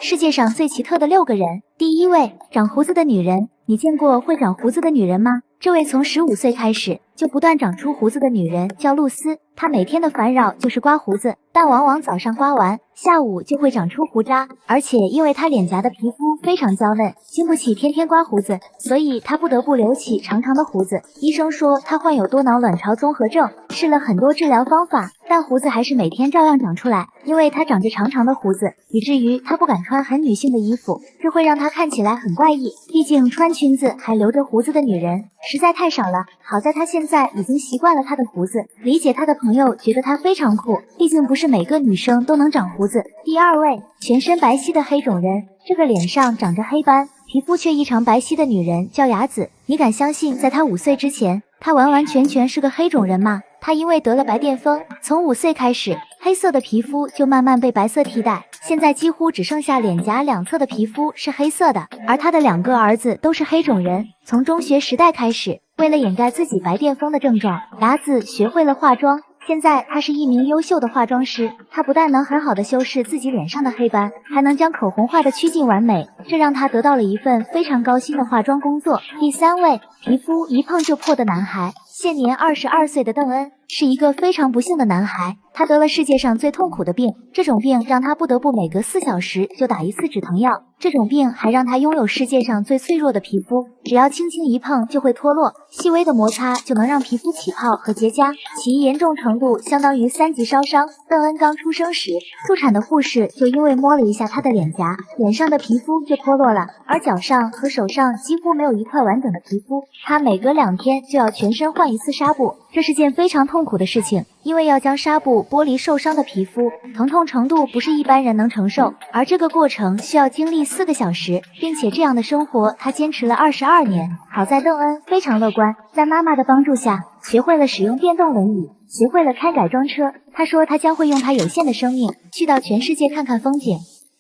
世界上最奇特的6个人。第1位，长胡子的女人。你见过会长胡子的女人吗？这位从15岁开始就不断长出胡子的女人叫露丝，她每天的烦扰就是刮胡子，但往往早上刮完，下午就会长出胡渣，而且因为她脸颊的皮肤非常娇嫩，经不起天天刮胡子，所以她不得不留起长长的胡子。医生说她患有多脑卵巢综合症，试了很多治疗方法，但胡子还是每天照样长出来。因为她长着长长的胡子，以至于她不敢穿很女性的衣服，这会让她看起来很怪异。毕竟穿裙子还留着胡子的女人实在太少了，好在她现在已经习惯了她的胡子，理解她的朋友觉得她非常酷，毕竟不是每个女生都能长胡子。第2位，全身白皙的黑种人。这个脸上长着黑斑，皮肤却异常白皙的女人叫雅子。你敢相信在她5岁之前，她完完全全是个黑种人吗？她因为得了白癜风，从5岁开始，黑色的皮肤就慢慢被白色替代，现在几乎只剩下脸颊两侧的皮肤是黑色的。而她的2个儿子都是黑种人。从中学时代开始，为了掩盖自己白癜风的症状，雅子学会了化妆。现在她是一名优秀的化妆师，她不但能很好的修饰自己脸上的黑斑，还能将口红画得趋近完美，这让她得到了一份非常高薪的化妆工作。第3位，皮肤一碰就破的男孩。现年22岁的邓恩是一个非常不幸的男孩，他得了世界上最痛苦的病，这种病让他不得不每隔4小时就打1次止疼药。这种病还让他拥有世界上最脆弱的皮肤，只要轻轻一碰就会脱落，细微的摩擦就能让皮肤起泡和结痂，其严重程度相当于3级烧伤。邓恩刚出生时，助产的护士就因为摸了一下他的脸颊，脸上的皮肤就脱落了，而脚上和手上几乎没有一块完整的皮肤。他每隔2天就要全身换1次纱布，这是件非常痛苦的事情，因为要将纱布剥离受伤的皮肤，疼痛程度不是一般人能承受，而这个过程需要经历4个小时，并且这样的生活他坚持了22年。好在邓恩非常乐观，在妈妈的帮助下，学会了使用电动轮椅，学会了开改装车。他说他将会用他有限的生命去到全世界看看风景。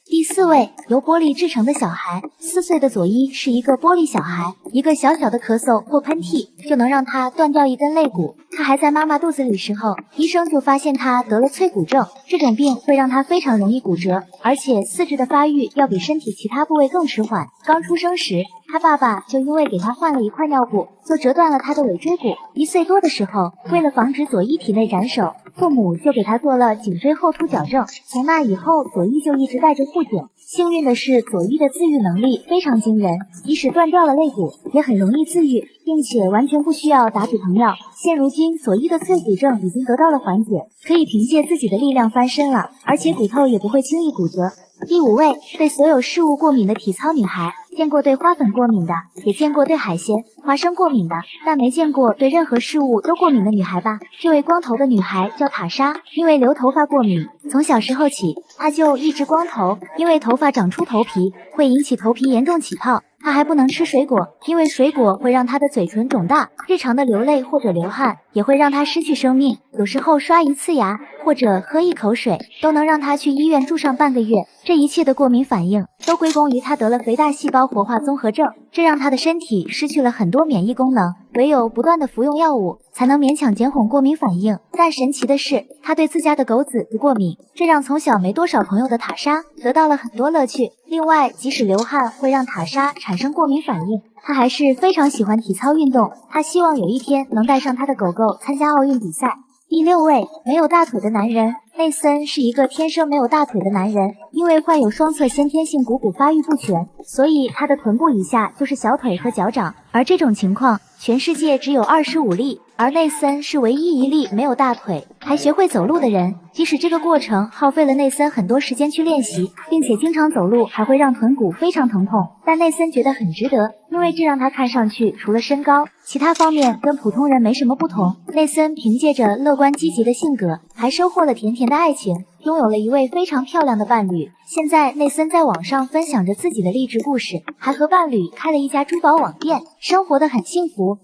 第4位，由玻璃制成的小孩。4岁的佐伊是一个玻璃小孩，一个小小的咳嗽或喷嚏就能让他断掉一根肋骨。他还在妈妈肚子里时候，医生就发现他得了脆骨症，这种病会让他非常容易骨折，而且四肢的发育要比身体其他部位更迟缓。刚出生时，他爸爸就因为给他换了一块尿布，就折断了他的尾椎骨。1岁多的时候，为了防止佐伊体内斩首，父母就给他做了颈椎后凸矫正。从那以后，佐伊就一直戴着护颈。幸运的是，佐伊的自愈能力非常惊人，即使断掉了肋骨，也很容易自愈，并且完全不需要打止疼药。现如今，佐伊的脆骨症已经得到了缓解，可以凭借自己的力量翻身了，而且骨头也不会轻易骨折。第5位，对所有事物过敏的体操女孩。见过对花粉过敏的，也见过对海鲜、花生过敏的，但没见过对任何事物都过敏的女孩吧？这位光头的女孩叫塔莎，因为留头发过敏，从小时候起，她就一直光头，因为头发长出头皮会引起头皮严重起泡。她还不能吃水果，因为水果会让她的嘴唇肿大，日常的流泪或者流汗也会让她失去生命，有时候刷1次牙或者喝1口水都能让她去医院住上半个月。这一切的过敏反应都归功于她得了肥大细胞活化综合症，这让她的身体失去了很多免疫功能，唯有不断的服用药物才能勉强减缓过敏反应。但神奇的是，她对自家的狗子不过敏，这让从小没多少朋友的塔莎得到了很多乐趣。另外，即使流汗会让塔莎产生过敏反应，她还是非常喜欢体操运动，她希望有一天能带上她的狗狗参加奥运比赛。第6位，没有大腿的男人。内森是一个天生没有大腿的男人，因为患有双侧先天性股骨发育不全，所以他的臀部以下就是小腿和脚掌，而这种情况全世界只有25例，而内森是唯一1例没有大腿还学会走路的人。即使这个过程耗费了内森很多时间去练习，并且经常走路还会让臀骨非常疼痛，但内森觉得很值得，因为这让他看上去除了身高，其他方面跟普通人没什么不同。内森凭借着乐观积极的性格，还收获了甜甜的爱情，拥有了一位非常漂亮的伴侣。现在内森在网上分享着自己的励志故事，还和伴侣开了一家珠宝网店，生活得很幸福。